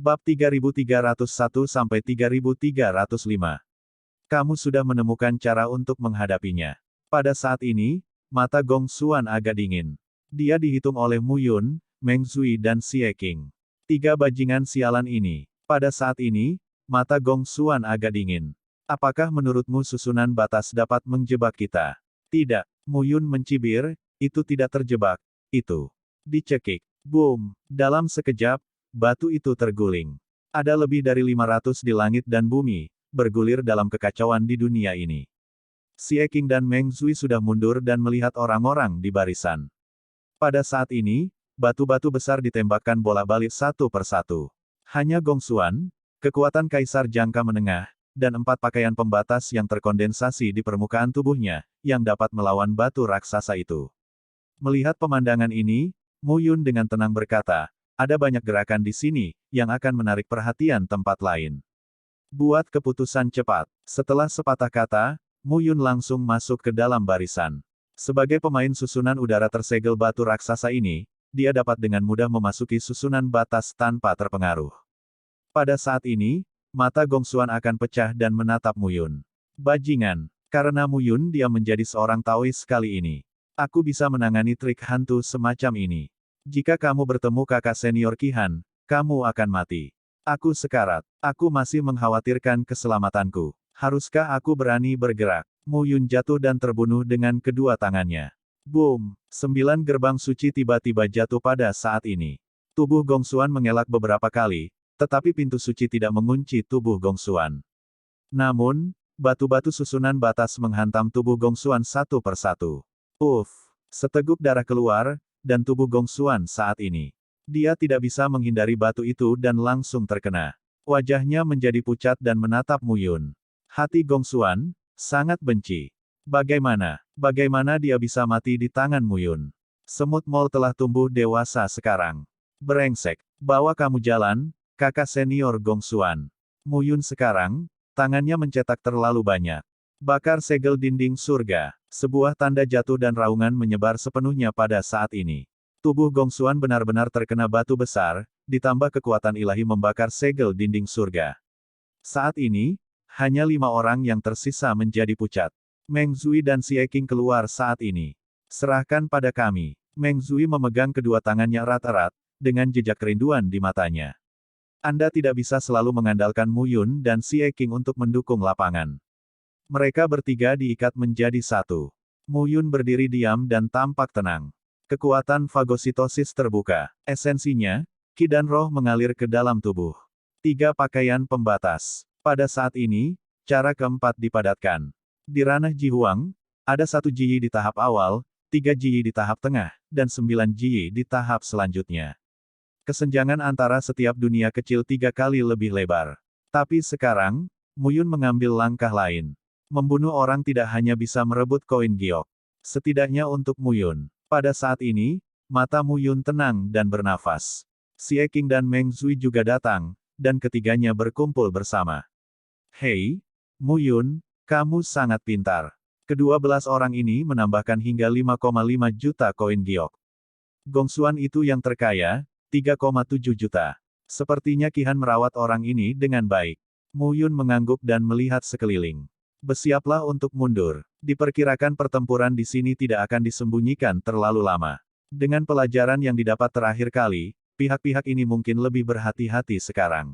Bab 3301-3305. Kamu sudah menemukan cara untuk menghadapinya. Pada saat ini, mata Gong Xuan agak dingin. Dia dihitung oleh Mu Yun, Meng Zui dan Xie Qing. Tiga bajingan sialan ini. Pada saat ini, mata Gong Xuan agak dingin. Apakah menurutmu susunan batas dapat menjebak kita? Tidak. Mu Yun mencibir, itu tidak terjebak. Itu dicekik. Boom. Dalam sekejap, batu itu terguling. Ada lebih dari 500 di langit dan bumi, bergulir dalam kekacauan di dunia ini. Xie Qing dan Meng Zui sudah mundur dan melihat orang-orang di barisan. Pada saat ini, batu-batu besar ditembakkan bolak-balik satu persatu. Hanya Gong Xuan, kekuatan kaisar jangka menengah, dan 4 pakaian pembatas yang terkondensasi di permukaan tubuhnya, yang dapat melawan batu raksasa itu. Melihat pemandangan ini, Mu Yun dengan tenang berkata, ada banyak gerakan di sini, yang akan menarik perhatian tempat lain. Buat keputusan cepat. Setelah sepatah kata, Mu Yun langsung masuk ke dalam barisan. Sebagai pemain susunan udara tersegel batu raksasa ini, dia dapat dengan mudah memasuki susunan batas tanpa terpengaruh. Pada saat ini, mata Gong Xuan akan pecah dan menatap Mu Yun. Bajingan. Karena Mu Yun dia menjadi seorang Taois kali ini. Aku bisa menangani trik hantu semacam ini. Jika kamu bertemu kakak senior Qihan, kamu akan mati. Aku sekarat. Aku masih mengkhawatirkan keselamatanku. Haruskah aku berani bergerak? Mu Yun jatuh dan terbunuh dengan kedua tangannya. Boom! 9 gerbang suci tiba-tiba jatuh pada saat ini. Tubuh Gong Xuan mengelak beberapa kali, tetapi pintu suci tidak mengunci tubuh Gong Xuan. Namun, batu-batu susunan batas menghantam tubuh Gong Xuan satu persatu. Seteguk darah keluar, dan tubuh Gong Xuan saat ini. Dia tidak bisa menghindari batu itu dan langsung terkena. Wajahnya menjadi pucat dan menatap Mu Yun. Hati Gong Xuan sangat benci. Bagaimana dia bisa mati di tangan Mu Yun? Semut Mol telah tumbuh dewasa sekarang. Brengsek, bawa kamu jalan, kakak senior Gong Xuan. Mu Yun sekarang, tangannya mencetak terlalu banyak. Bakar segel dinding surga. Sebuah tanda jatuh dan raungan menyebar sepenuhnya pada saat ini. Tubuh Gong Xuan benar-benar terkena batu besar, ditambah kekuatan ilahi membakar segel dinding surga. Saat ini, hanya 5 orang yang tersisa menjadi pucat. Meng Zui dan Xie Qing keluar saat ini. Serahkan pada kami. Meng Zui memegang kedua tangannya erat-erat, dengan jejak kerinduan di matanya. Anda tidak bisa selalu mengandalkan Mu Yun dan Xie Qing untuk mendukung lapangan. Mereka bertiga diikat menjadi satu. Mu Yun berdiri diam dan tampak tenang. Kekuatan fagositosis terbuka. Esensinya, Qi dan roh mengalir ke dalam tubuh. 3 pakaian pembatas. Pada saat ini, cara keempat dipadatkan. Di ranah Jihuang, ada 1 Ji di tahap awal, 3 Ji di tahap tengah, dan 9 Ji di tahap selanjutnya. Kesenjangan antara setiap dunia kecil 3 kali lebih lebar. Tapi sekarang, Mu Yun mengambil langkah lain. Membunuh orang tidak hanya bisa merebut koin giok. Setidaknya untuk Mu Yun. Pada saat ini, mata Mu Yun tenang dan bernafas. Xie Qing dan Meng Zui juga datang, dan ketiganya berkumpul bersama. Hei, Mu Yun, kamu sangat pintar. Kedua belas orang ini menambahkan hingga 5,5 juta koin giok. Gong Xuan itu yang terkaya, 3,7 juta. Sepertinya Qihan merawat orang ini dengan baik. Mu Yun mengangguk dan melihat sekeliling. Bersiaplah untuk mundur. Diperkirakan pertempuran di sini tidak akan disembunyikan terlalu lama. Dengan pelajaran yang didapat terakhir kali, pihak-pihak ini mungkin lebih berhati-hati sekarang.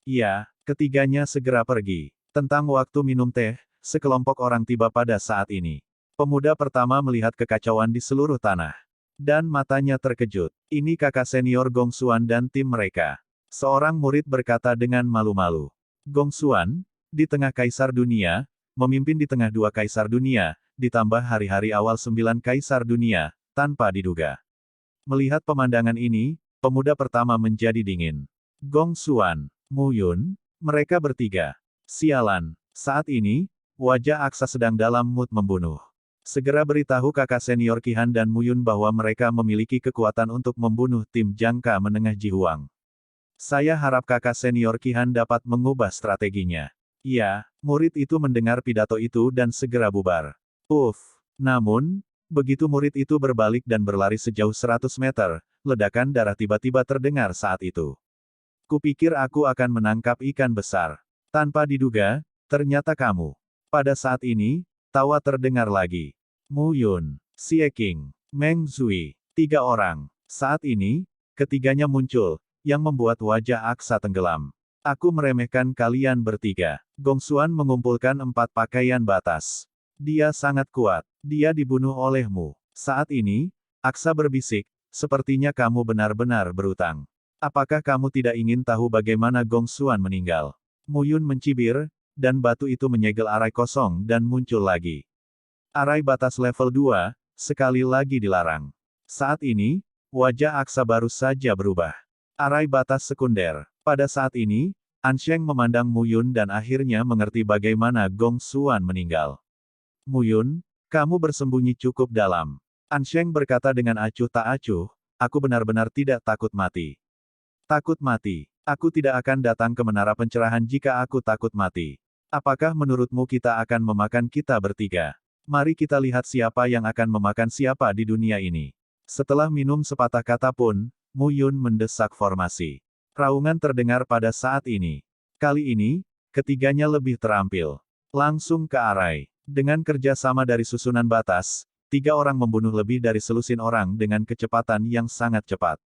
Iya, ketiganya segera pergi. Tentang waktu minum teh, sekelompok orang tiba pada saat ini. Pemuda pertama melihat kekacauan di seluruh tanah. Dan matanya terkejut. Ini kakak senior Gong Xuan dan tim mereka. Seorang murid berkata dengan malu-malu. Gong Xuan, di tengah kaisar dunia, memimpin di tengah 2 kaisar dunia, ditambah hari-hari awal 9 kaisar dunia, tanpa diduga. Melihat pemandangan ini, pemuda pertama menjadi dingin. Gong Xuan, Mu Yun, mereka bertiga. Sialan. Saat ini, wajah Aksa sedang dalam mood membunuh. Segera beritahu kakak senior Qihan dan Mu Yun bahwa mereka memiliki kekuatan untuk membunuh tim jangka menengah Jihuang. Saya harap kakak senior Qihan dapat mengubah strateginya. Ya, murid itu mendengar pidato itu dan segera bubar. Namun, begitu murid itu berbalik dan berlari sejauh 100 meter, ledakan darah tiba-tiba terdengar saat itu. Kupikir aku akan menangkap ikan besar. Tanpa diduga, ternyata kamu. Pada saat ini, tawa terdengar lagi. Mu Yun, Xie Qing, Meng Zui, 3 orang. Saat ini, ketiganya muncul, yang membuat wajah Aksa tenggelam. Aku meremehkan kalian bertiga. Gong Xuan mengumpulkan 4 pakaian batas. Dia sangat kuat. Dia dibunuh olehmu. Saat ini, Aksa berbisik, sepertinya kamu benar-benar berutang. Apakah kamu tidak ingin tahu bagaimana Gong Xuan meninggal? Mu Yun mencibir, dan batu itu menyegel arai kosong dan muncul lagi. Arai batas level 2, sekali lagi dilarang. Saat ini, wajah Aksa baru saja berubah. Arai batas sekunder. Pada saat ini, Ansheng memandang Mu Yun dan akhirnya mengerti bagaimana Gong Xuan meninggal. Mu Yun, kamu bersembunyi cukup dalam. Ansheng berkata dengan acuh tak acuh, aku benar-benar tidak takut mati. Takut mati. Aku tidak akan datang ke menara pencerahan jika aku takut mati. Apakah menurutmu kita akan memakan kita bertiga? Mari kita lihat siapa yang akan memakan siapa di dunia ini. Setelah minum sepatah kata pun, Mu Yun mendesak formasi. Raungan terdengar pada saat ini. Kali ini, ketiganya lebih terampil. Langsung ke arai. Dengan kerja sama dari susunan batas, 3 orang membunuh lebih dari selusin orang dengan kecepatan yang sangat cepat.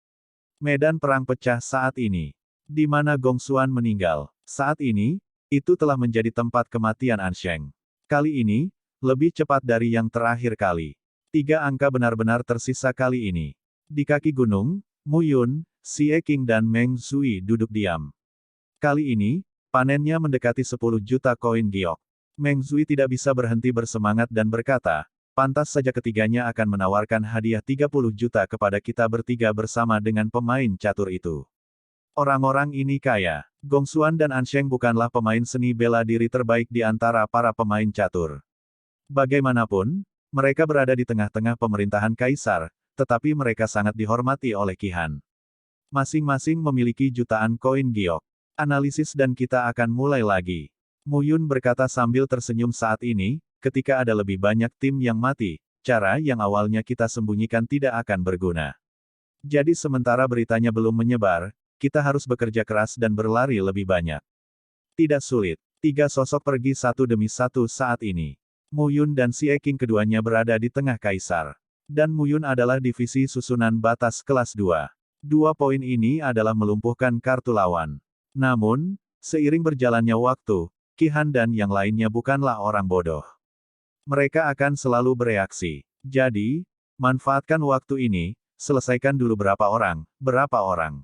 Medan perang pecah saat ini. Di mana Gong Xuan meninggal. Saat ini, itu telah menjadi tempat kematian Ansheng. Kali ini, lebih cepat dari yang terakhir kali. 3 angka benar-benar tersisa kali ini. Di kaki gunung, Mu Yun, Xie Qing dan Meng Zui duduk diam. Kali ini, panennya mendekati 10 juta koin giok. Meng Zui tidak bisa berhenti bersemangat dan berkata, pantas saja ketiganya akan menawarkan hadiah 30 juta kepada kita bertiga bersama dengan pemain catur itu. Orang-orang ini kaya. Gong Xuan dan Ansheng bukanlah pemain seni bela diri terbaik di antara para pemain catur. Bagaimanapun, mereka berada di tengah-tengah pemerintahan kaisar, tetapi mereka sangat dihormati oleh Qi Han. Masing-masing memiliki jutaan koin giok. Analisis dan kita akan mulai lagi. Mu Yun berkata sambil tersenyum saat ini, ketika ada lebih banyak tim yang mati, cara yang awalnya kita sembunyikan tidak akan berguna. Jadi sementara beritanya belum menyebar, kita harus bekerja keras dan berlari lebih banyak. Tidak sulit. 3 sosok pergi satu demi satu saat ini. Mu Yun dan Xie Qing keduanya berada di tengah kaisar. Dan Mu Yun adalah divisi susunan batas kelas 2. 2 poin ini adalah melumpuhkan kartu lawan. Namun, seiring berjalannya waktu, Qi Han dan yang lainnya bukanlah orang bodoh. Mereka akan selalu bereaksi. Jadi, manfaatkan waktu ini, selesaikan dulu berapa orang.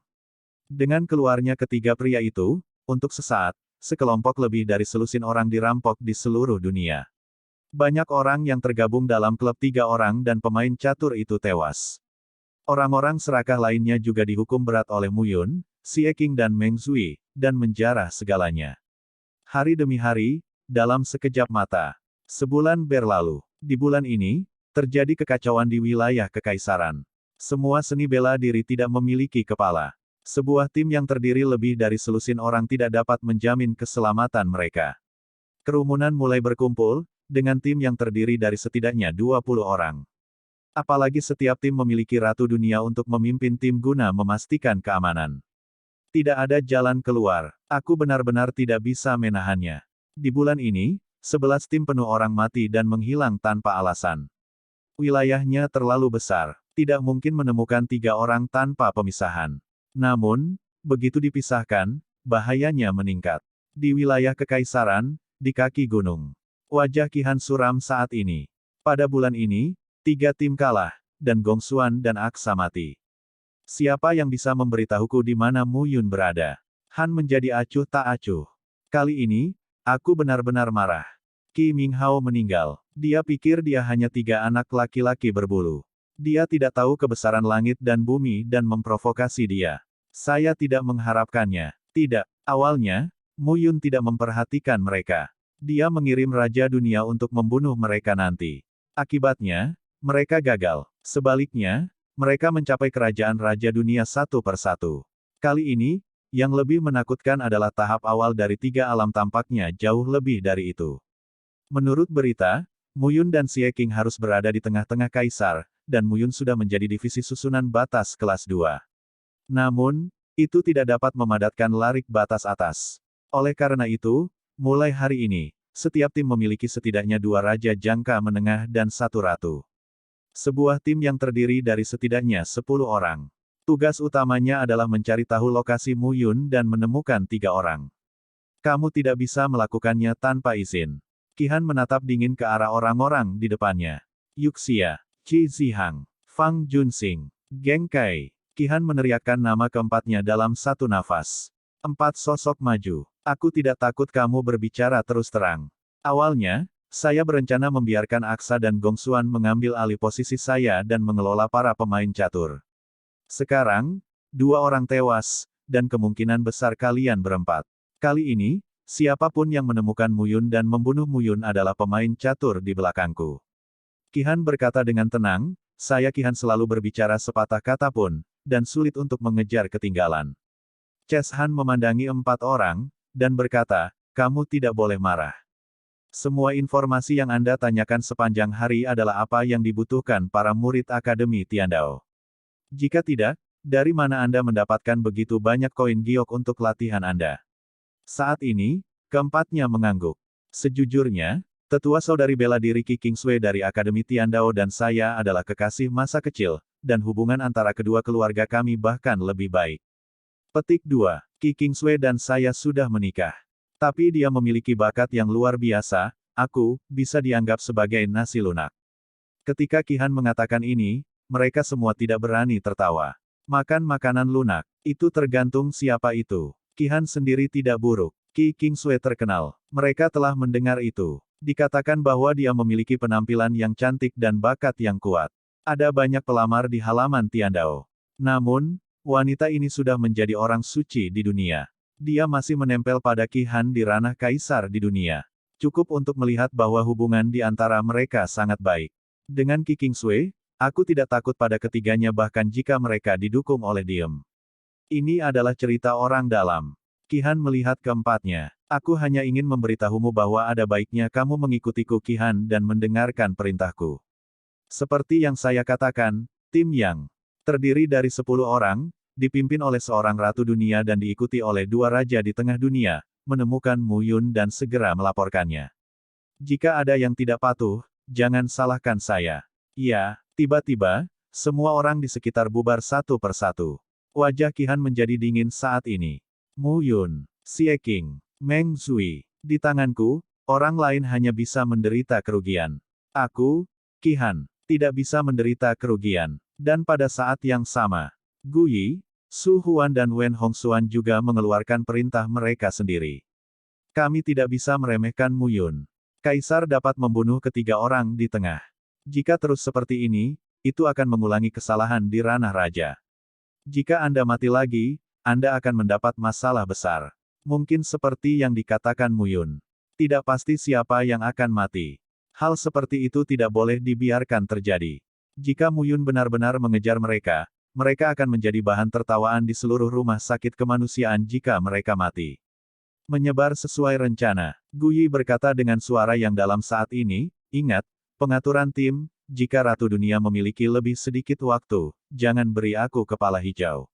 Dengan keluarnya ketiga pria itu, untuk sesaat, sekelompok lebih dari selusin orang dirampok di seluruh dunia. Banyak orang yang tergabung dalam klub 3 orang dan pemain catur itu tewas. Orang-orang serakah lainnya juga dihukum berat oleh Mu Yun, Xie Qing dan Meng Zui, dan menjarah segalanya. Hari demi hari, dalam sekejap mata. Sebulan berlalu. Di bulan ini, terjadi kekacauan di wilayah kekaisaran. Semua seni bela diri tidak memiliki kepala. Sebuah tim yang terdiri lebih dari selusin orang tidak dapat menjamin keselamatan mereka. Kerumunan mulai berkumpul, dengan tim yang terdiri dari setidaknya 20 orang. Apalagi setiap tim memiliki ratu dunia untuk memimpin tim guna memastikan keamanan. Tidak ada jalan keluar. Aku benar-benar tidak bisa menahannya. Di bulan ini, 11 tim penuh orang mati dan menghilang tanpa alasan. Wilayahnya terlalu besar. Tidak mungkin menemukan 3 orang tanpa pemisahan. Namun, begitu dipisahkan, bahayanya meningkat. Di wilayah kekaisaran, di kaki gunung. Wajah Qi Han suram saat ini. Pada bulan ini, 3 tim kalah, dan Gong Xuan dan Aksa mati. Siapa yang bisa memberitahuku di mana Mu Yun berada? Han menjadi acuh tak acuh. Kali ini, aku benar-benar marah. Qi Minghao meninggal. Dia pikir dia hanya 3 anak laki-laki berbulu. Dia tidak tahu kebesaran langit dan bumi dan memprovokasi dia. Saya tidak mengharapkannya. Tidak. Awalnya, Mu Yun tidak memperhatikan mereka. Dia mengirim Raja Dunia untuk membunuh mereka nanti. Akibatnya, mereka gagal. Sebaliknya, mereka mencapai kerajaan Raja Dunia satu persatu. Kali ini, yang lebih menakutkan adalah tahap awal dari 3 alam tampaknya jauh lebih dari itu. Menurut berita, Mu Yun dan Xie Qing harus berada di tengah-tengah kaisar, dan Mu Yun sudah menjadi divisi susunan batas kelas 2. Namun, Itu tidak dapat memadatkan larik batas atas. Oleh karena itu, mulai hari ini, setiap tim memiliki setidaknya 2 raja jangka menengah dan 1 ratu. Sebuah tim yang terdiri dari setidaknya 10 orang. Tugas utamanya adalah mencari tahu lokasi Mu Yun dan menemukan 3 orang. Kamu tidak bisa melakukannya tanpa izin. Qihan menatap dingin ke arah orang-orang di depannya. Yuxia, Qi Zihang, Fang Junxing, Geng Kai. Qihan meneriakkan nama keempatnya dalam satu nafas. 4 sosok maju. Aku tidak takut kamu berbicara terus terang. Awalnya, saya berencana membiarkan Aksa dan Gongsuan mengambil alih posisi saya dan mengelola para pemain catur. Sekarang, 2 orang tewas, dan kemungkinan besar kalian berempat. Kali ini, siapapun yang menemukan Mu Yun dan membunuh Mu Yun adalah pemain catur di belakangku. Qihan berkata dengan tenang, saya Qihan selalu berbicara sepatah kata pun, dan sulit untuk mengejar ketinggalan. Ches Han memandangi 4 orang, dan berkata, kamu tidak boleh marah. Semua informasi yang Anda tanyakan sepanjang hari adalah apa yang dibutuhkan para murid Akademi Tiandao. Jika tidak, dari mana Anda mendapatkan begitu banyak koin giok untuk latihan Anda? Saat ini, keempatnya mengangguk. Sejujurnya, tetua saudari bela diri Qi Kingsway dari Akademi Tiandao dan saya adalah kekasih masa kecil, dan hubungan antara kedua keluarga kami bahkan lebih baik. Petik 2. Qi Kingsway dan saya sudah menikah. Tapi dia memiliki bakat yang luar biasa, aku, bisa dianggap sebagai nasi lunak. Ketika Qihan mengatakan ini, mereka semua tidak berani tertawa. Makan makanan lunak, itu tergantung siapa itu. Qihan sendiri tidak buruk. Qi Kingsway terkenal. Mereka telah mendengar itu. Dikatakan bahwa dia memiliki penampilan yang cantik dan bakat yang kuat. Ada banyak pelamar di halaman Tiandao. Namun, wanita ini sudah menjadi orang suci di dunia. Dia masih menempel pada Qihan di ranah kaisar di dunia. Cukup untuk melihat bahwa hubungan di antara mereka sangat baik. Dengan Qi Kingsway, aku tidak takut pada ketiganya bahkan jika mereka didukung oleh Diem. Ini adalah cerita orang dalam. Qihan melihat keempatnya. Aku hanya ingin memberitahumu bahwa ada baiknya kamu mengikutiku Qihan dan mendengarkan perintahku. Seperti yang saya katakan, tim yang terdiri dari 10 orang, dipimpin oleh seorang ratu dunia dan diikuti oleh 2 raja di tengah dunia, menemukan Mu Yun dan segera melaporkannya. Jika ada yang tidak patuh, jangan salahkan saya. Ya, tiba-tiba, semua orang di sekitar bubar satu persatu. Wajah Qihan menjadi dingin saat ini. Mu Yun, Xie Qing, Meng Zui. Di tanganku, orang lain hanya bisa menderita kerugian. Aku, Qihan, tidak bisa menderita kerugian. Dan pada saat yang sama, Gu Yi, Su Huan dan Wen Hongxuan juga mengeluarkan perintah mereka sendiri. Kami tidak bisa meremehkan Mu Yun. Kaisar dapat membunuh ketiga orang di tengah. Jika terus seperti ini, itu akan mengulangi kesalahan di ranah raja. Jika Anda mati lagi, Anda akan mendapat masalah besar. Mungkin seperti yang dikatakan Mu Yun. Tidak pasti siapa yang akan mati. Hal seperti itu tidak boleh dibiarkan terjadi. Jika Mu Yun benar-benar mengejar mereka, mereka akan menjadi bahan tertawaan di seluruh rumah sakit kemanusiaan jika mereka mati. Menyebar sesuai rencana. Gu Yi berkata dengan suara yang dalam saat ini, ingat, pengaturan tim, jika Ratu Dunia memiliki lebih sedikit waktu, jangan beri aku kepala hijau.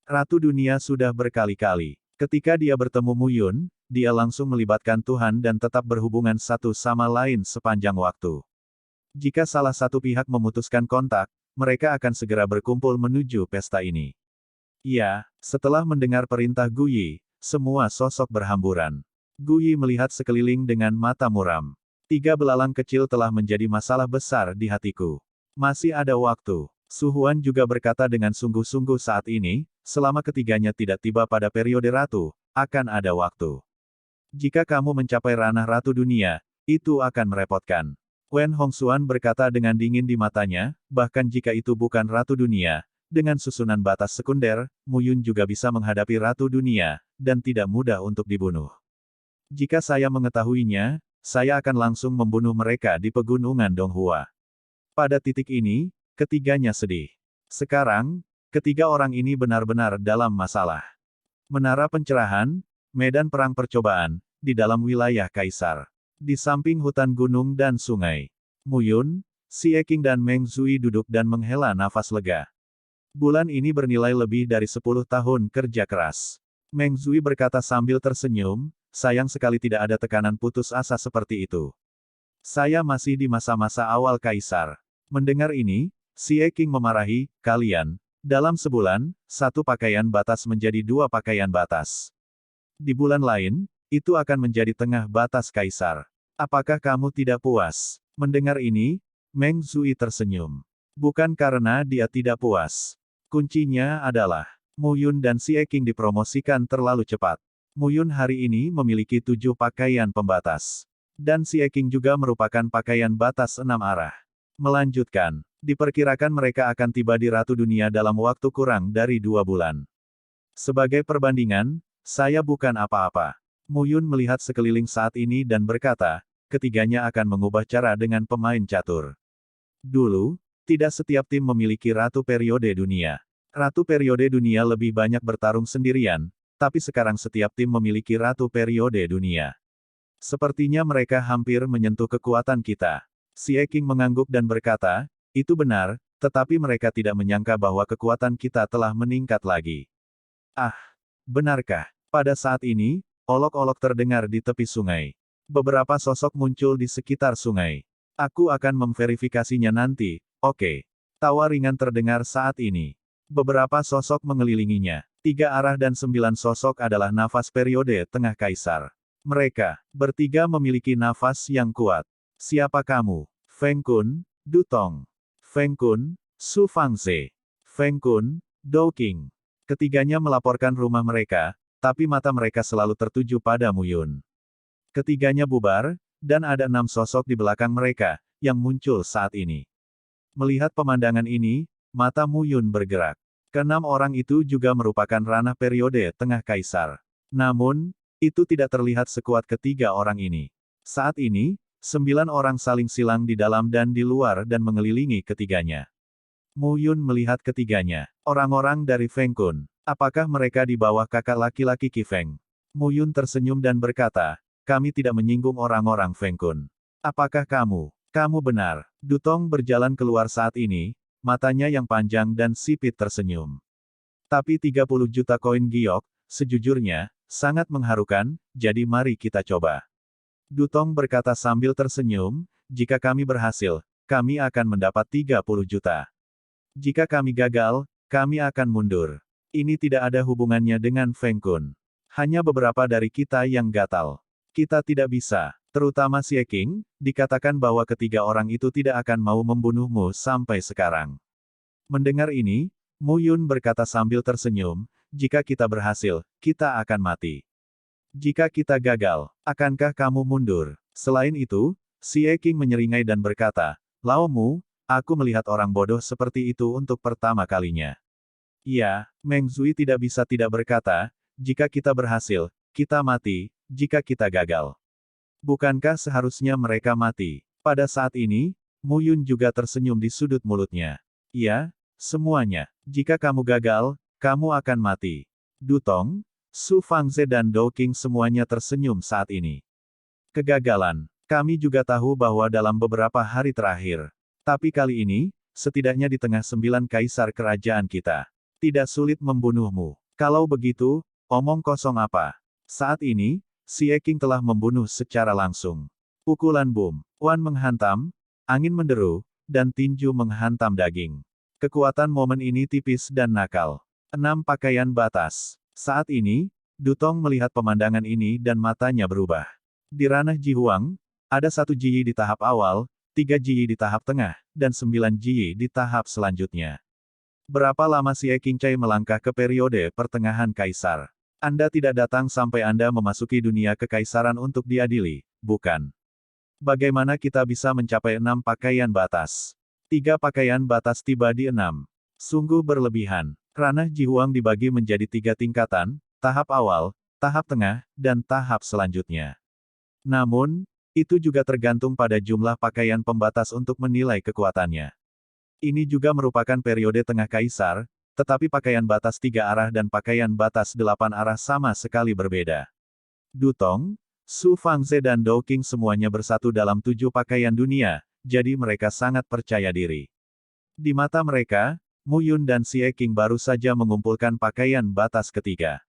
Ratu Dunia sudah berkali-kali. Ketika dia bertemu Mu Yun, dia langsung melibatkan Tuhan dan tetap berhubungan satu sama lain sepanjang waktu. Jika salah satu pihak memutuskan kontak, mereka akan segera berkumpul menuju pesta ini. Ya, setelah mendengar perintah Gu Yi, semua sosok berhamburan. Gu Yi melihat sekeliling dengan mata muram. 3 belalang kecil telah menjadi masalah besar di hatiku. Masih ada waktu. Su Huan juga berkata dengan sungguh-sungguh saat ini, selama ketiganya tidak tiba pada periode ratu, akan ada waktu. Jika kamu mencapai ranah Ratu Dunia, itu akan merepotkan. Wen Hongxuan berkata dengan dingin di matanya, bahkan jika itu bukan Ratu Dunia, dengan susunan batas sekunder, Mu Yun juga bisa menghadapi Ratu Dunia, dan tidak mudah untuk dibunuh. Jika saya mengetahuinya, saya akan langsung membunuh mereka di pegunungan Donghua. Pada titik ini, ketiganya sedih. Sekarang, ketiga orang ini benar-benar dalam masalah. Menara pencerahan, medan perang percobaan, di dalam wilayah Kaisar. Di samping hutan gunung dan sungai. Mu Yun, Xie Qing dan Meng Zui duduk dan menghela nafas lega. Bulan ini bernilai lebih dari 10 tahun kerja keras. Meng Zui berkata sambil tersenyum, sayang sekali tidak ada tekanan putus asa seperti itu. Saya masih di masa-masa awal kaisar. Mendengar ini, Xie Qing memarahi, kalian, dalam sebulan, satu pakaian batas menjadi dua pakaian batas. Di bulan lain, itu akan menjadi tengah batas kaisar. Apakah kamu tidak puas? Mendengar ini, Meng Zui tersenyum. Bukan karena dia tidak puas. Kuncinya adalah, Mu Yun dan Xie Qing dipromosikan terlalu cepat. Mu Yun hari ini memiliki 7 pakaian pembatas. Dan Xie Qing juga merupakan pakaian batas 6 arah. Melanjutkan, diperkirakan mereka akan tiba di Ratu Dunia dalam waktu kurang dari 2 bulan. Sebagai perbandingan, saya bukan apa-apa. Mu Yun melihat sekeliling saat ini dan berkata, ketiganya akan mengubah cara dengan pemain catur. Dulu, tidak setiap tim memiliki Ratu Periode Dunia. Ratu Periode Dunia lebih banyak bertarung sendirian, tapi sekarang setiap tim memiliki Ratu Periode Dunia. Sepertinya mereka hampir menyentuh kekuatan kita. Xie Qing mengangguk dan berkata, itu benar, tetapi mereka tidak menyangka bahwa kekuatan kita telah meningkat lagi. Ah, benarkah? Pada saat ini, olok-olok terdengar di tepi sungai. Beberapa sosok muncul di sekitar sungai. Aku akan memverifikasinya nanti. Oke. Tawa ringan terdengar saat ini. Beberapa sosok mengelilinginya. 3 arah dan 9 sosok adalah nafas periode tengah kaisar. Mereka, bertiga memiliki nafas yang kuat. Siapa kamu? Feng Kun, Du Tong. Feng Kun, Su Fangze. Feng Kun, Dou Qing. Ketiganya melaporkan rumah mereka, tapi mata mereka selalu tertuju pada Mu Yun. Ketiganya bubar, dan ada 6 sosok di belakang mereka, yang muncul saat ini. Melihat pemandangan ini, mata Mu Yun bergerak. Keenam orang itu juga merupakan ranah periode tengah kaisar. Namun, itu tidak terlihat sekuat ketiga orang ini. Saat ini, 9 orang saling silang di dalam dan di luar dan mengelilingi ketiganya. Mu Yun melihat ketiganya. Orang-orang dari Feng Kun. Apakah mereka di bawah kakak laki-laki Qi Feng? Mu Yun tersenyum dan berkata, kami tidak menyinggung orang-orang Feng Kun. Apakah kamu? Kamu benar. Du Tong berjalan keluar saat ini, matanya yang panjang dan sipit tersenyum. Tapi 30 juta koin giok, sejujurnya, sangat mengharukan, jadi mari kita coba. Du Tong berkata sambil tersenyum, jika kami berhasil, kami akan mendapat 30 juta. Jika kami gagal, kami akan mundur. Ini tidak ada hubungannya dengan Feng Kun. Hanya beberapa dari kita yang gatal. Kita tidak bisa. Terutama Xie Qing, dikatakan bahwa ketiga orang itu tidak akan mau membunuhmu sampai sekarang. Mendengar ini, Mu Yun berkata sambil tersenyum, jika kita berhasil, kita akan mati. Jika kita gagal, akankah kamu mundur? Selain itu, Xie Qing menyeringai dan berkata, Lao Mu, aku melihat orang bodoh seperti itu untuk pertama kalinya. Iya, Meng Zui tidak bisa tidak berkata, jika kita berhasil, kita mati, jika kita gagal. Bukankah seharusnya mereka mati? Pada saat ini, Mu Yun juga tersenyum di sudut mulutnya. Iya, semuanya. Jika kamu gagal, kamu akan mati. Du Tong, Su Fangze dan Dou Qing semuanya tersenyum saat ini. Kegagalan. Kami juga tahu bahwa dalam beberapa hari terakhir. Tapi kali ini, setidaknya di tengah 9 kaisar kerajaan kita. Tidak sulit membunuhmu. Kalau begitu, omong kosong apa? Saat ini, Xie Qing telah membunuh secara langsung. Pukulan boom, Wan menghantam, angin menderu, dan tinju menghantam daging. Kekuatan momen ini tipis dan nakal. 6 pakaian batas. Saat ini, Du Tong melihat pemandangan ini dan matanya berubah. Di ranah Ji Huang, ada 1 Ji di tahap awal, 3 Ji di tahap tengah, dan 9 Ji di tahap selanjutnya. Berapa lama Xie Qing Cai melangkah ke periode pertengahan kaisar? Anda tidak datang sampai Anda memasuki dunia kekaisaran untuk diadili, bukan? Bagaimana kita bisa mencapai 6 pakaian batas? 3 pakaian batas tiba di 6. Sungguh berlebihan. Ranah Ji Huang dibagi menjadi 3 tingkatan, tahap awal, tahap tengah, dan tahap selanjutnya. Namun, itu juga tergantung pada jumlah pakaian pembatas untuk menilai kekuatannya. Ini juga merupakan periode tengah kaisar, tetapi pakaian batas 3 arah dan pakaian batas 8 arah sama sekali berbeda. Du Tong, Su Fangze dan Dou Qing semuanya bersatu dalam 7 pakaian dunia, jadi mereka sangat percaya diri. Di mata mereka, Mu Yun dan Xie Qing baru saja mengumpulkan pakaian batas ketiga.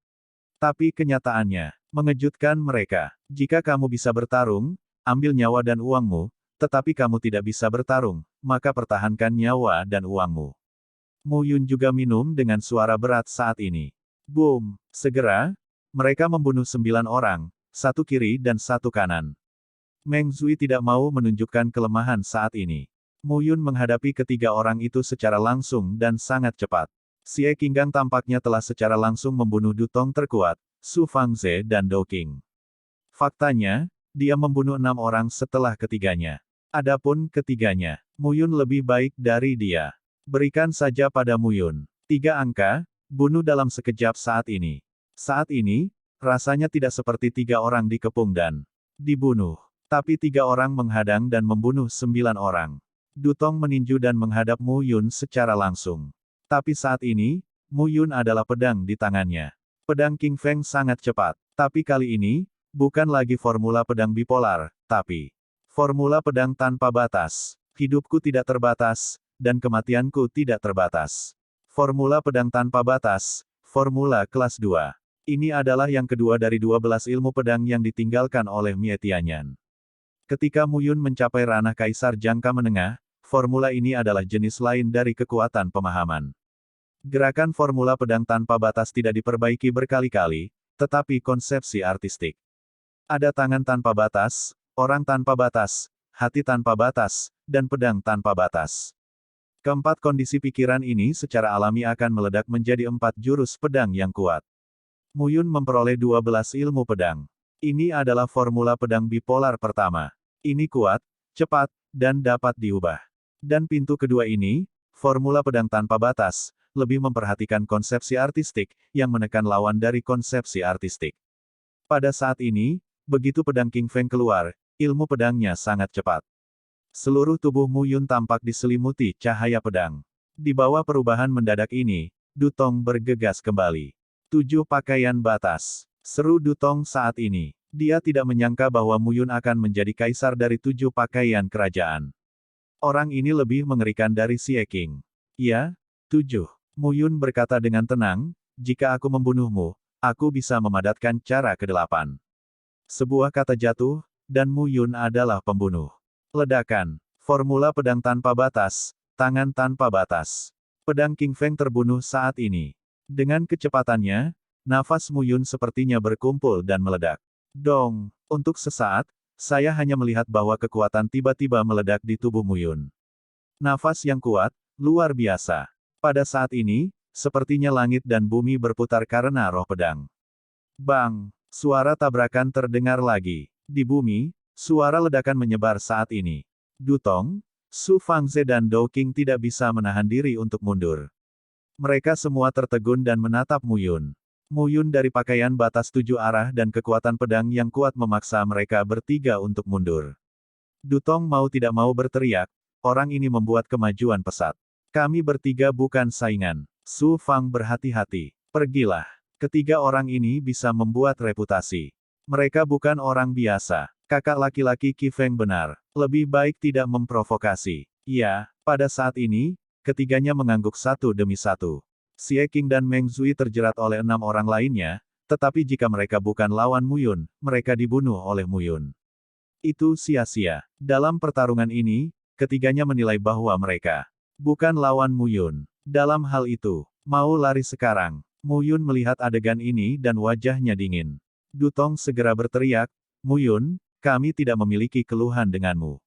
Tapi kenyataannya, mengejutkan mereka. Jika kamu bisa bertarung, ambil nyawa dan uangmu, tetapi kamu tidak bisa bertarung, maka pertahankan nyawa dan uangmu. Mu Yun juga minum dengan suara berat saat ini. Boom! Segera, mereka membunuh 9 orang, satu kiri dan satu kanan. Meng Zui tidak mau menunjukkan kelemahan saat ini. Mu Yun menghadapi ketiga orang itu secara langsung dan sangat cepat. Xie Qinggang tampaknya telah secara langsung membunuh Dutong terkuat, Su Fangze dan Dou Qing. Faktanya, dia membunuh 6 orang setelah ketiganya. Adapun ketiganya, Mu Yun lebih baik dari dia. Berikan saja pada Mu Yun 3 angka, bunuh dalam sekejap saat ini. Saat ini, rasanya tidak seperti 3 orang dikepung dan dibunuh. Tapi 3 orang menghadang dan membunuh 9 orang. Dutong meninju dan menghadap Mu Yun secara langsung. Tapi saat ini, Mu Yun adalah pedang di tangannya. Pedang King Feng sangat cepat. Tapi kali ini, bukan lagi formula pedang bipolar, tapi formula pedang tanpa batas. Hidupku tidak terbatas, dan kematianku tidak terbatas. Formula pedang tanpa batas, formula kelas 2. Ini adalah yang kedua dari 12 ilmu pedang yang ditinggalkan oleh Mie Tianyan. Ketika Mu Yun mencapai ranah kaisar jangka menengah, formula ini adalah jenis lain dari kekuatan pemahaman. Gerakan formula pedang tanpa batas tidak diperbaiki berkali-kali, tetapi konsepsi artistik. Ada tangan tanpa batas, orang tanpa batas, hati tanpa batas, dan pedang tanpa batas. Keempat kondisi pikiran ini secara alami akan meledak menjadi 4 jurus pedang yang kuat. Mu Yun memperoleh 12 ilmu pedang. Ini adalah formula pedang bipolar pertama. Ini kuat, cepat, dan dapat diubah. Dan pintu kedua ini, formula pedang tanpa batas, lebih memperhatikan konsepsi artistik, yang menekan lawan dari konsepsi artistik. Pada saat ini, begitu pedang King Feng keluar, ilmu pedangnya sangat cepat. Seluruh tubuh Mu Yun tampak diselimuti cahaya pedang. Di bawah perubahan mendadak ini, Dutong bergegas kembali. 7 pakaian batas. Seru Dutong saat ini. Dia tidak menyangka bahwa Mu Yun akan menjadi kaisar dari 7 pakaian kerajaan. Orang ini lebih mengerikan dari Xie Qing. Ya, 7. Mu Yun berkata dengan tenang, jika aku membunuhmu, aku bisa memadatkan cara ke-8. Sebuah kata jatuh, dan Mu Yun adalah pembunuh. Ledakan. Formula pedang tanpa batas, tangan tanpa batas. Pedang King Feng terbunuh saat ini. Dengan kecepatannya, nafas Mu Yun sepertinya berkumpul dan meledak. Dong, untuk sesaat, saya hanya melihat bahwa kekuatan tiba-tiba meledak di tubuh Mu Yun. Nafas yang kuat, luar biasa. Pada saat ini, sepertinya langit dan bumi berputar karena roh pedang. Bang! Suara tabrakan terdengar lagi. Di bumi, suara ledakan menyebar saat ini. Dutong, Su Fangze dan Dou Qing tidak bisa menahan diri untuk mundur. Mereka semua tertegun dan menatap Mu Yun. Mu Yun dari pakaian batas 7 arah dan kekuatan pedang yang kuat memaksa mereka bertiga untuk mundur. Dutong mau tidak mau berteriak, orang ini membuat kemajuan pesat. Kami bertiga bukan saingan. Su Fang berhati-hati. Pergilah. Ketiga orang ini bisa membuat reputasi. Mereka bukan orang biasa. Kakak laki-laki Qi Feng benar. Lebih baik tidak memprovokasi. Ya, pada saat ini, ketiganya mengangguk satu demi satu. Xie Qing dan Meng Zui terjerat oleh 6 orang lainnya, tetapi jika mereka bukan lawan Mu Yun, mereka dibunuh oleh Mu Yun. Itu sia-sia. Dalam pertarungan ini, ketiganya menilai bahwa mereka bukan lawan Mu Yun. Dalam hal itu, mau lari sekarang. Mu Yun melihat adegan ini dan wajahnya dingin. Dutong segera berteriak, Mu Yun, kami tidak memiliki keluhan denganmu.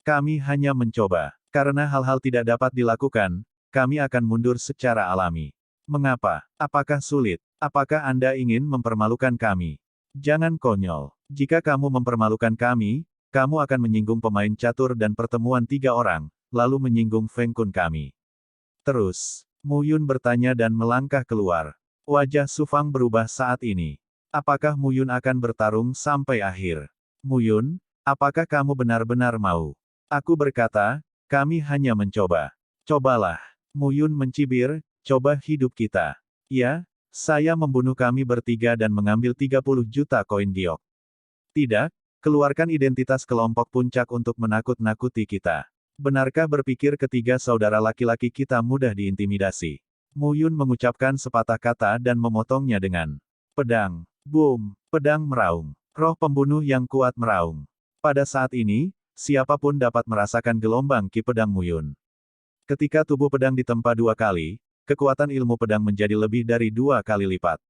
Kami hanya mencoba. Karena hal-hal tidak dapat dilakukan, kami akan mundur secara alami. Mengapa? Apakah sulit? Apakah Anda ingin mempermalukan kami? Jangan konyol. Jika kamu mempermalukan kami, kamu akan menyinggung pemain catur dan pertemuan 3 orang, lalu menyinggung Feng Kun kami. Terus, Mu Yun bertanya dan melangkah keluar. Wajah Su Fang berubah saat ini. Apakah Mu Yun akan bertarung sampai akhir? Mu Yun, apakah kamu benar-benar mau? Aku berkata, kami hanya mencoba. Cobalah. Mu Yun mencibir, coba hidup kita. Ya, saya membunuh kami bertiga dan mengambil 30 juta koin giok. Tidak, keluarkan identitas kelompok puncak untuk menakut-nakuti kita. Benarkah berpikir ketiga saudara laki-laki kita mudah diintimidasi? Mu Yun mengucapkan sepatah kata dan memotongnya dengan pedang. Boom! Pedang meraung. Roh pembunuh yang kuat meraung. Pada saat ini, siapapun dapat merasakan gelombang ki pedang Mu Yun. Ketika tubuh pedang ditempa 2 kali, kekuatan ilmu pedang menjadi lebih dari 2 kali lipat.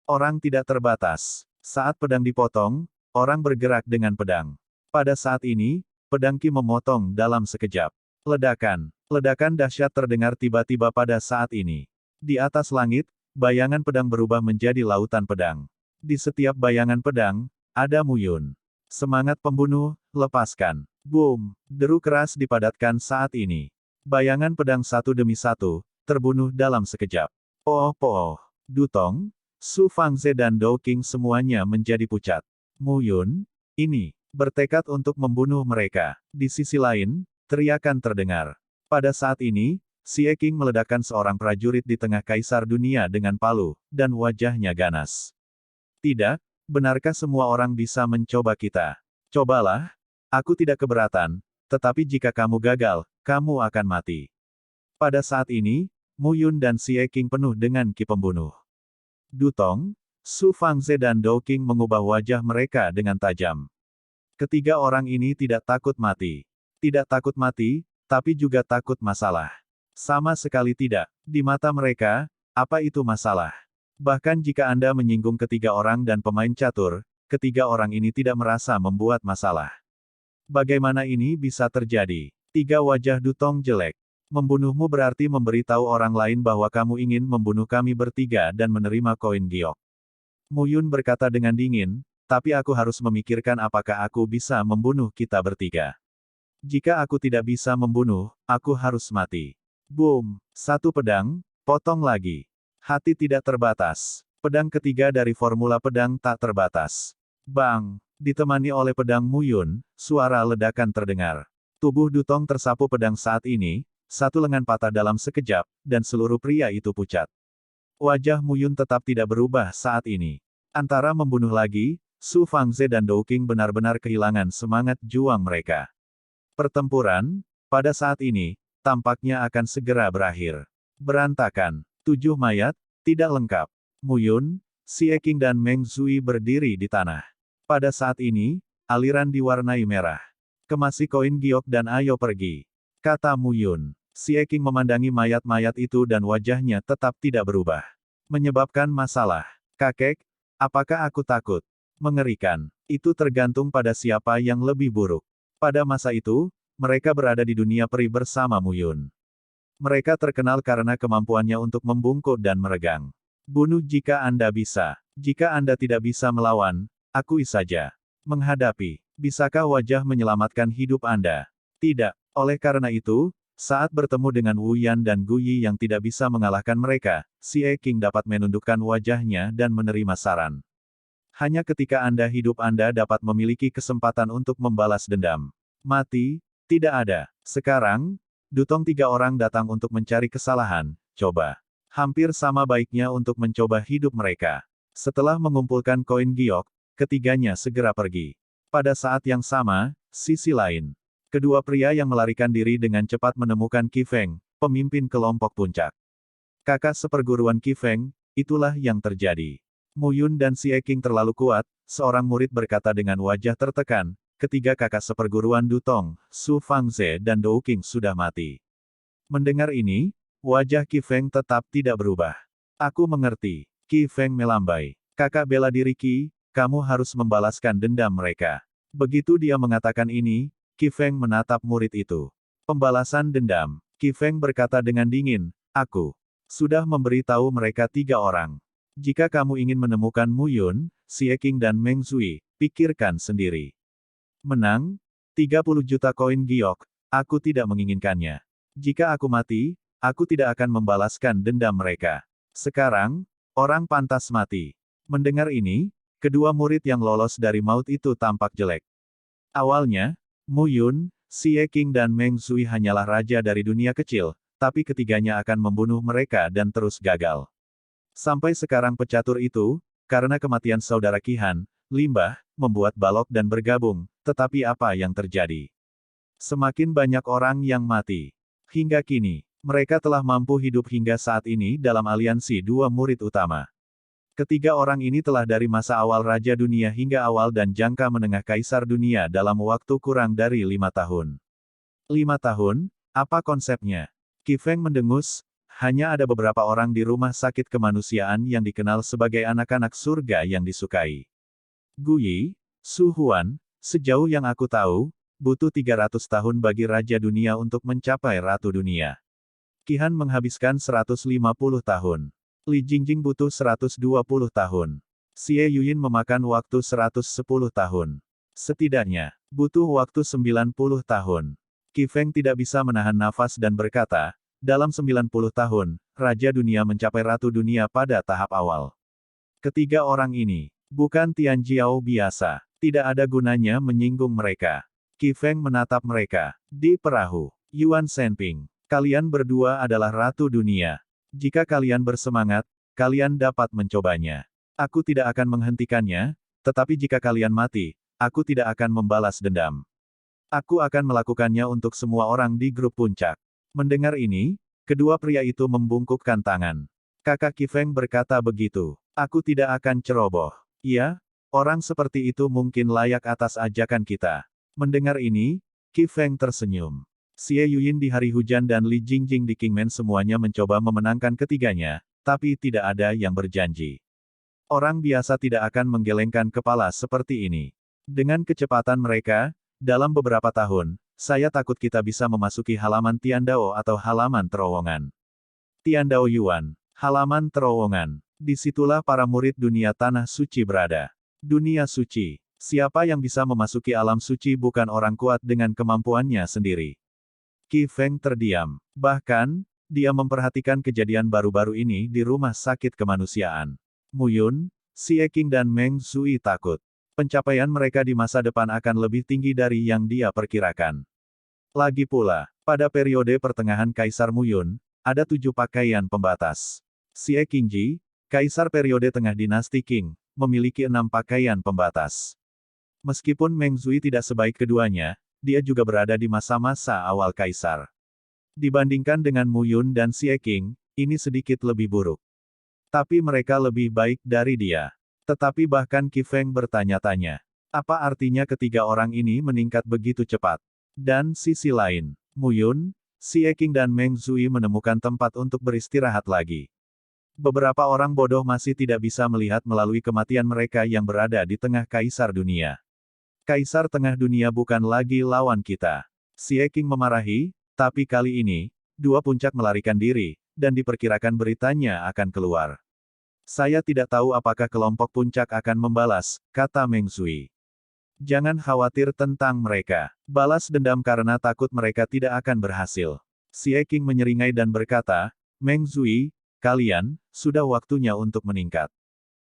Orang tidak terbatas. Saat pedang dipotong, orang bergerak dengan pedang. Pada saat ini, pedang ki memotong dalam sekejap. Ledakan. Ledakan dahsyat terdengar tiba-tiba pada saat ini. Di atas langit, bayangan pedang berubah menjadi lautan pedang. Di setiap bayangan pedang, ada Mu Yun. Semangat pembunuh, lepaskan. Boom! Deru keras dipadatkan saat ini. Bayangan pedang satu demi satu, terbunuh dalam sekejap. Pooh. Dutong, Su Fangze dan Dou Qing semuanya menjadi pucat. Mu Yun, ini, bertekad untuk membunuh mereka. Di sisi lain, teriakan terdengar. Pada saat ini, Xie Qing meledakkan seorang prajurit di tengah kaisar dunia dengan palu, dan wajahnya ganas. Tidak, benarkah semua orang bisa mencoba kita? Cobalah, aku tidak keberatan, tetapi jika kamu gagal, kamu akan mati. Pada saat ini, Mu Yun dan Xie Qing penuh dengan ki pembunuh. Dutong, Su Fangze dan Dou Qing mengubah wajah mereka dengan tajam. Ketiga orang ini tidak takut mati. Tidak takut mati, tapi juga takut masalah. Sama sekali tidak. Di mata mereka, apa itu masalah? Bahkan jika Anda menyinggung ketiga orang dan pemain catur, ketiga orang ini tidak merasa membuat masalah. Bagaimana ini bisa terjadi? 3 wajah Dutong jelek. Membunuhmu berarti memberitahu orang lain bahwa kamu ingin membunuh kami bertiga dan menerima koin giok. Mu Yun berkata dengan dingin, tapi aku harus memikirkan apakah aku bisa membunuh kita bertiga. Jika aku tidak bisa membunuh, aku harus mati. Boom! Satu pedang, potong lagi. Hati tidak terbatas. Pedang ketiga dari formula pedang tak terbatas. Bang! Ditemani oleh pedang Mu Yun, suara ledakan terdengar. Tubuh Dutong tersapu pedang saat ini, satu lengan patah dalam sekejap, dan seluruh pria itu pucat. Wajah Mu Yun tetap tidak berubah saat ini. Antara membunuh lagi, Su Fangze dan Dou Qing benar-benar kehilangan semangat juang mereka. Pertempuran, pada saat ini, tampaknya akan segera berakhir. Berantakan. 7 mayat, tidak lengkap. Mu Yun, Xie Qing dan Meng Zui berdiri di tanah. Pada saat ini, aliran diwarnai merah. Kemasi koin giok dan ayo pergi. Kata Mu Yun. Xie Qing memandangi mayat-mayat itu dan wajahnya tetap tidak berubah. Menyebabkan masalah. Kakek, apakah aku takut? Mengerikan. Itu tergantung pada siapa yang lebih buruk. Pada masa itu, mereka berada di dunia peri bersama Mu Yun. Mereka terkenal karena kemampuannya untuk membungkuk dan meregang. Bunuh jika Anda bisa. Jika Anda tidak bisa melawan, akui saja. Menghadapi. Bisakah wajah menyelamatkan hidup Anda? Tidak. Oleh karena itu, saat bertemu dengan Wu Yan dan Gu Yi yang tidak bisa mengalahkan mereka, Xie Qing dapat menundukkan wajahnya dan menerima saran. Hanya ketika Anda hidup Anda dapat memiliki kesempatan untuk membalas dendam. Mati, tidak ada. Sekarang, Dutong 3 orang datang untuk mencari kesalahan, coba. Hampir sama baiknya untuk mencoba hidup mereka. Setelah mengumpulkan koin giok, ketiganya segera pergi. Pada saat yang sama, sisi lain. Kedua pria yang melarikan diri dengan cepat menemukan Qi Feng, pemimpin kelompok puncak. Kakak seperguruan Qi Feng, itulah yang terjadi. Mu Yun dan Xie Qing terlalu kuat, seorang murid berkata dengan wajah tertekan, ketiga kakak seperguruan Dutong, Su Fangze dan Dou Qing sudah mati. Mendengar ini, wajah Qi Feng tetap tidak berubah. Aku mengerti. Qi Feng melambai. Kakak bela diri Qi, kamu harus membalaskan dendam mereka. Begitu dia mengatakan ini, Qi Feng menatap murid itu. Pembalasan dendam. Qi Feng berkata dengan dingin, aku sudah memberitahu mereka 3 orang. Jika kamu ingin menemukan Mu Yun, Xie Qing dan Meng Zui, pikirkan sendiri. Menang? 30 juta koin giok, aku tidak menginginkannya. Jika aku mati, aku tidak akan membalaskan dendam mereka. Sekarang, orang pantas mati. Mendengar ini, kedua murid yang lolos dari maut itu tampak jelek. Awalnya, Mu Yun, Xie Qing dan Meng Zui hanyalah raja dari dunia kecil, tapi ketiganya akan membunuh mereka dan terus gagal. Sampai sekarang pecatur itu, karena kematian saudara Qihan, limbah, membuat balok dan bergabung, tetapi apa yang terjadi? Semakin banyak orang yang mati. Hingga kini, mereka telah mampu hidup hingga saat ini dalam aliansi dua murid utama. Ketiga orang ini telah dari masa awal Raja Dunia hingga awal dan jangka menengah Kaisar Dunia dalam waktu kurang dari 5 tahun. 5 tahun? Apa konsepnya? Qi Feng mendengus, hanya ada beberapa orang di rumah sakit kemanusiaan yang dikenal sebagai anak-anak surga yang disukai. Gu Yi, Su Huan, sejauh yang aku tahu, butuh 300 tahun bagi Raja Dunia untuk mencapai Ratu Dunia. Qi Han menghabiskan 150 tahun. Li Jingjing butuh 120 tahun. Xie Yuyin memakan waktu 110 tahun. Setidaknya, butuh waktu 90 tahun. Qi Feng tidak bisa menahan nafas dan berkata, dalam 90 tahun, Raja Dunia mencapai Ratu Dunia pada tahap awal. Ketiga orang ini, bukan Tian Jiao biasa. Tidak ada gunanya menyinggung mereka. Qi Feng menatap mereka. Di perahu, Yuan Shenping, kalian berdua adalah Ratu Dunia. Jika kalian bersemangat, kalian dapat mencobanya. Aku tidak akan menghentikannya, tetapi jika kalian mati, aku tidak akan membalas dendam. Aku akan melakukannya untuk semua orang di grup puncak. Mendengar ini, kedua pria itu membungkukkan tangan. Kakak Qi Feng berkata begitu. Aku tidak akan ceroboh. Iya, orang seperti itu mungkin layak atas ajakan kita. Mendengar ini, Qi Feng tersenyum. Xie Yuyin di hari hujan dan Li Jingjing di Kingman semuanya mencoba memenangkan ketiganya, tapi tidak ada yang berjanji. Orang biasa tidak akan menggelengkan kepala seperti ini. Dengan kecepatan mereka, dalam beberapa tahun, saya takut kita bisa memasuki halaman Tiandao atau halaman terowongan. Tiandao Yuan, halaman terowongan. Disitulah para murid dunia tanah suci berada. Dunia suci. Siapa yang bisa memasuki alam suci bukan orang kuat dengan kemampuannya sendiri. Qi Feng terdiam. Bahkan, dia memperhatikan kejadian baru-baru ini di rumah sakit kemanusiaan. Mu Yun, Xie Qing dan Meng Zui takut. Pencapaian mereka di masa depan akan lebih tinggi dari yang dia perkirakan. Lagi pula, pada periode pertengahan Kaisar Mu Yun, ada 7 pakaian pembatas. Xie Qingji, Kaisar periode tengah dinasti Qing, memiliki 6 pakaian pembatas. Meskipun Meng Zui tidak sebaik keduanya, dia juga berada di masa-masa awal Kaisar. Dibandingkan dengan Mu Yun dan Xie Qing, ini sedikit lebih buruk. Tapi mereka lebih baik dari dia. Tetapi bahkan Qi Feng bertanya-tanya, apa artinya ketiga orang ini meningkat begitu cepat? Dan sisi lain, Mu Yun, Xie Qing dan Meng Zui menemukan tempat untuk beristirahat lagi. Beberapa orang bodoh masih tidak bisa melihat melalui kematian mereka yang berada di tengah Kaisar Dunia. Kaisar Tengah Dunia bukan lagi lawan kita. Xie Qing memarahi, tapi kali ini, 2 puncak melarikan diri, dan diperkirakan beritanya akan keluar. Saya tidak tahu apakah kelompok puncak akan membalas, kata Meng Zui. Jangan khawatir tentang mereka. Balas dendam karena takut mereka tidak akan berhasil. Xie Qing menyeringai dan berkata, Meng Zui, kalian, sudah waktunya untuk meningkat.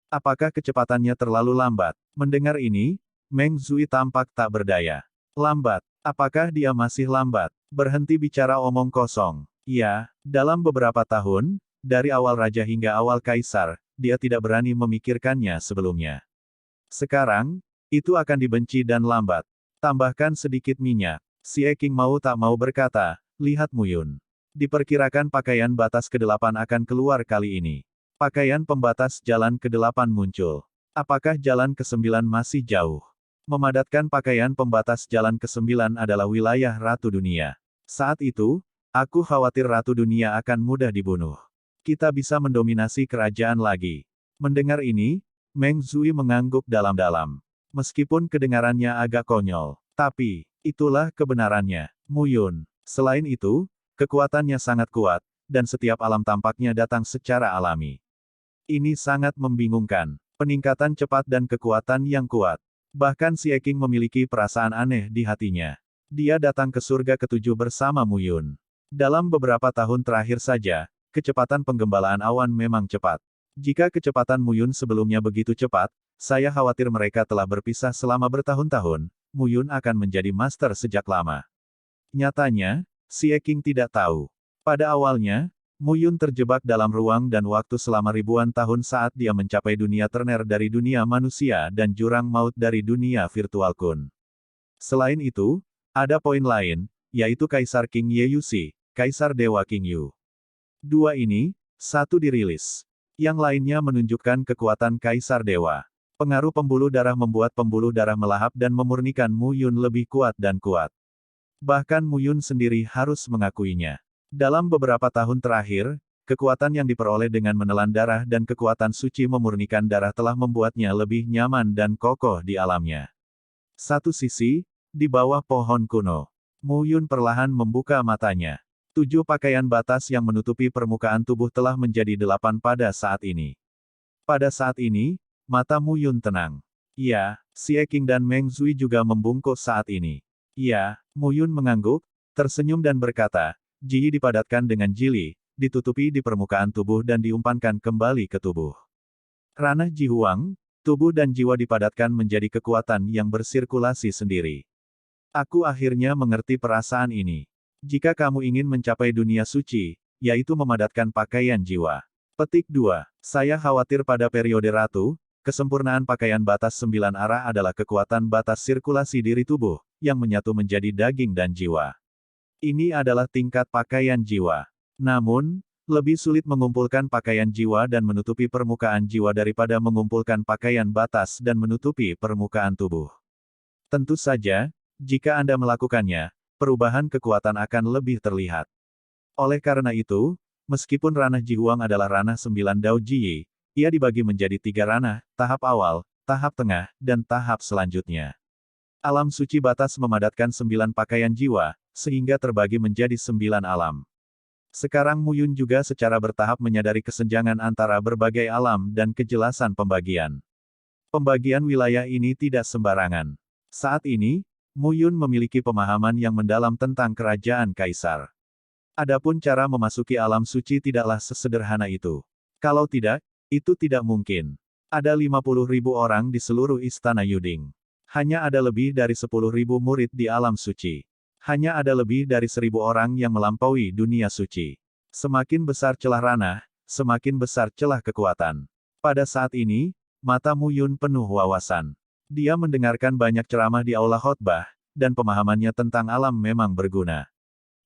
Apakah kecepatannya terlalu lambat? Mendengar ini, Meng Zui tampak tak berdaya. Lambat. Apakah dia masih lambat? Berhenti bicara omong kosong. Ya, dalam beberapa tahun, dari awal raja hingga awal kaisar, dia tidak berani memikirkannya sebelumnya. Sekarang, itu akan dibenci dan lambat. Tambahkan sedikit minyak. Xie Qing mau tak mau berkata, lihat Mu Yun. Diperkirakan pakaian batas ke-8 akan keluar kali ini. Pakaian pembatas jalan ke-8 muncul. Apakah jalan ke-9 masih jauh? Memadatkan pakaian pembatas jalan ke-9 adalah wilayah Ratu Dunia. Saat itu, aku khawatir Ratu Dunia akan mudah dibunuh. Kita bisa mendominasi kerajaan lagi. Mendengar ini, Meng Zui mengangguk dalam-dalam. Meskipun kedengarannya agak konyol, tapi, itulah kebenarannya. Mu Yun. Selain itu, kekuatannya sangat kuat, dan setiap alam tampaknya datang secara alami. Ini sangat membingungkan. Peningkatan cepat dan kekuatan yang kuat. Bahkan Xie Qing memiliki perasaan aneh di hatinya. Dia datang ke surga ke-7 bersama Mu Yun. Dalam beberapa tahun terakhir saja, kecepatan penggembalaan awan memang cepat. Jika kecepatan Mu Yun sebelumnya begitu cepat, saya khawatir mereka telah berpisah selama bertahun-tahun. Mu Yun akan menjadi master sejak lama. Nyatanya, Xie Qing tidak tahu. Pada awalnya, Mu Yun terjebak dalam ruang dan waktu selama ribuan tahun saat dia mencapai dunia terner dari dunia manusia dan jurang maut dari dunia virtual kun. Selain itu, Ada poin lain, yaitu Kaisar King Ye Yuxi, Kaisar Dewa King Yu. Dua ini, satu dirilis. Yang lainnya menunjukkan kekuatan Kaisar Dewa. Pengaruh pembuluh darah membuat pembuluh darah melahap dan memurnikan Mu Yun lebih kuat dan kuat. Bahkan Mu Yun sendiri harus mengakuinya. Dalam beberapa tahun terakhir, kekuatan yang diperoleh dengan menelan darah dan kekuatan suci memurnikan darah telah membuatnya lebih nyaman dan kokoh di alamnya. Satu sisi, di bawah pohon kuno, Mu Yun perlahan membuka matanya. 7 pakaian batas yang menutupi permukaan tubuh telah menjadi 8 pada saat ini. Pada saat ini, mata Mu Yun tenang. Iya, Xie Qing dan Meng Zui juga membungkuk saat ini. Iya, Mu Yun mengangguk, tersenyum dan berkata, Ji dipadatkan dengan Jili, ditutupi di permukaan tubuh dan diumpankan kembali ke tubuh. Ranah Ji Huang, tubuh dan jiwa dipadatkan menjadi kekuatan yang bersirkulasi sendiri. Aku akhirnya mengerti perasaan ini. Jika kamu ingin mencapai dunia suci, yaitu memadatkan pakaian jiwa. Petik 2. Saya khawatir pada periode Ratu, kesempurnaan pakaian batas 9 arah adalah kekuatan batas sirkulasi diri tubuh, yang menyatu menjadi daging dan jiwa. Ini adalah tingkat pakaian jiwa. Namun, lebih sulit mengumpulkan pakaian jiwa dan menutupi permukaan jiwa daripada mengumpulkan pakaian batas dan menutupi permukaan tubuh. Tentu saja, jika Anda melakukannya, perubahan kekuatan akan lebih terlihat. Oleh karena itu, meskipun ranah Ji Huang adalah ranah 9 Dao Ji, ia dibagi menjadi 3 ranah, tahap awal, tahap tengah, dan tahap selanjutnya. Alam suci batas memadatkan 9 pakaian jiwa, sehingga terbagi menjadi 9 alam. Sekarang Mu Yun juga secara bertahap menyadari kesenjangan antara berbagai alam dan kejelasan pembagian. Pembagian wilayah ini tidak sembarangan. Saat ini, Mu Yun memiliki pemahaman yang mendalam tentang kerajaan kaisar. Adapun cara memasuki alam suci tidaklah sesederhana itu. Kalau tidak, itu tidak mungkin. Ada 50.000 orang di seluruh istana Yuding. Hanya ada lebih dari 10.000 murid di alam suci. Hanya ada lebih dari 1.000 orang yang melampaui dunia suci. Semakin besar celah ranah, semakin besar celah kekuatan. Pada saat ini, mata Mu Yun penuh wawasan. Dia mendengarkan banyak ceramah di aula khotbah, dan pemahamannya tentang alam memang berguna.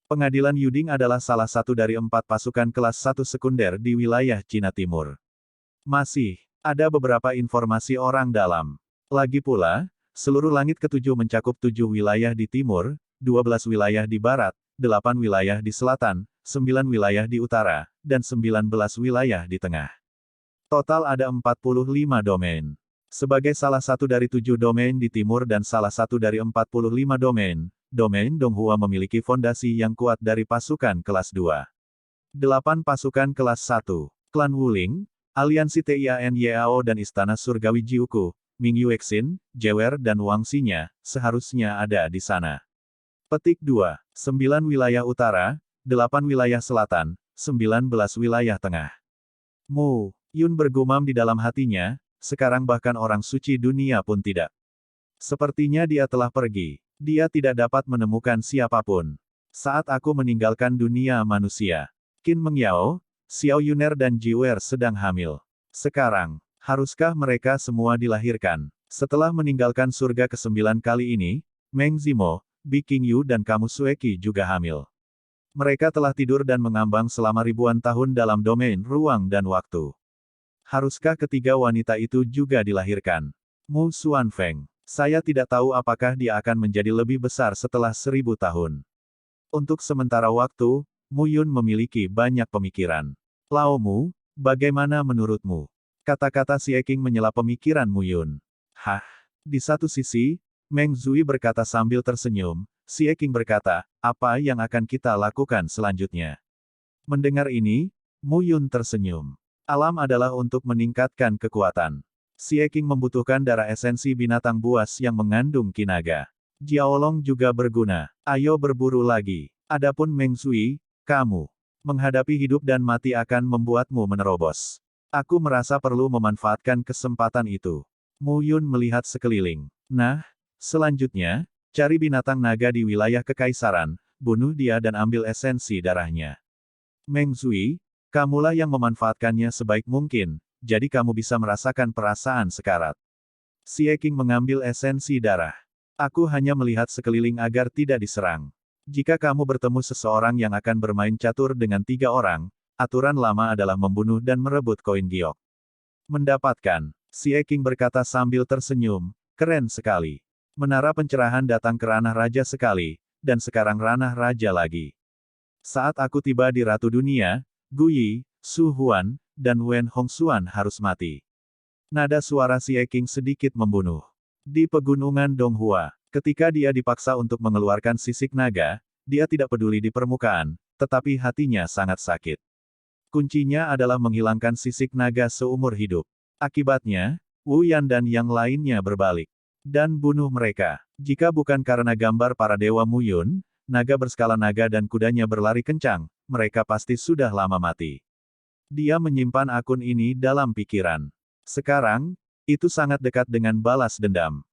Pengadilan Yuding adalah salah satu dari 4 pasukan kelas 1 sekunder di wilayah Cina Timur. Masih, ada beberapa informasi orang dalam. Lagi pula, seluruh langit ketujuh mencakup 7 wilayah di timur, 12 wilayah di barat, 8 wilayah di selatan, 9 wilayah di utara, dan 19 wilayah di tengah. Total ada 45 domain. Sebagai salah satu dari 7 domain di timur dan salah satu dari 45 domain, domain Donghua memiliki fondasi yang kuat dari pasukan kelas 2. 8 pasukan kelas 1, klan Wuling, aliansi Tianyao dan istana surgawi Jiuku, Ming Yuexin, Jewer dan Wang Xinya, seharusnya ada di sana. Petik 2. 9 wilayah utara, 8 wilayah selatan, 19 wilayah tengah. Mu Yun bergumam di dalam hatinya, sekarang bahkan orang suci dunia pun tidak. Sepertinya dia telah pergi. Dia tidak dapat menemukan siapapun. Saat aku meninggalkan dunia manusia, Qin Mengyao, Xiao Yuner dan Jiwer sedang hamil. Sekarang, haruskah mereka semua dilahirkan? Setelah meninggalkan surga ke-9 kali ini, Meng Zimo, Bi Qingyu dan Kamu Sueki juga hamil. Mereka telah tidur dan mengambang selama ribuan tahun dalam domain ruang dan waktu. Haruskah ketiga wanita itu juga dilahirkan? Mu Xuanfeng. Saya tidak tahu apakah dia akan menjadi lebih besar setelah 1000 tahun. Untuk sementara waktu, Mu Yun memiliki banyak pemikiran. Lao Mu, bagaimana menurutmu? Kata-kata Xie Qing menyela pemikiran Mu Yun. Hah? Di satu sisi, Meng Zui berkata sambil tersenyum, Xie Qing berkata, apa yang akan kita lakukan selanjutnya? Mendengar ini, Mu Yun tersenyum. Alam adalah untuk meningkatkan kekuatan. Xie Qing membutuhkan darah esensi binatang buas yang mengandung kinaga. Jiaolong juga berguna. Ayo berburu lagi. Adapun Meng Zui, kamu menghadapi hidup dan mati akan membuatmu menerobos. Aku merasa perlu memanfaatkan kesempatan itu. Mu Yun melihat sekeliling. Nah, selanjutnya, cari binatang naga di wilayah kekaisaran, bunuh dia dan ambil esensi darahnya. Meng Zui, kamulah yang memanfaatkannya sebaik mungkin, jadi kamu bisa merasakan perasaan sekarat. Xie Qing mengambil esensi darah. Aku hanya melihat sekeliling agar tidak diserang. Jika kamu bertemu seseorang yang akan bermain catur dengan 3 orang, aturan lama adalah membunuh dan merebut koin giok. Mendapatkan. Xie Qing berkata sambil tersenyum, keren sekali. Menara pencerahan datang ke ranah raja sekali, dan sekarang ranah raja lagi. Saat aku tiba di Ratu Dunia, Gu Yi, Su Huan, dan Wen Hongxuan harus mati. Nada suara Xie Qing sedikit membunuh. Di pegunungan Donghua, ketika dia dipaksa untuk mengeluarkan sisik naga, dia tidak peduli di permukaan, tetapi hatinya sangat sakit. Kuncinya adalah menghilangkan sisik naga seumur hidup. Akibatnya, Wu Yan dan yang lainnya berbalik dan bunuh mereka. Jika bukan karena gambar para dewa Muyun, naga berskala naga dan kudanya berlari kencang, mereka pasti sudah lama mati. Dia menyimpan akun ini dalam pikiran. Sekarang, itu sangat dekat dengan balas dendam.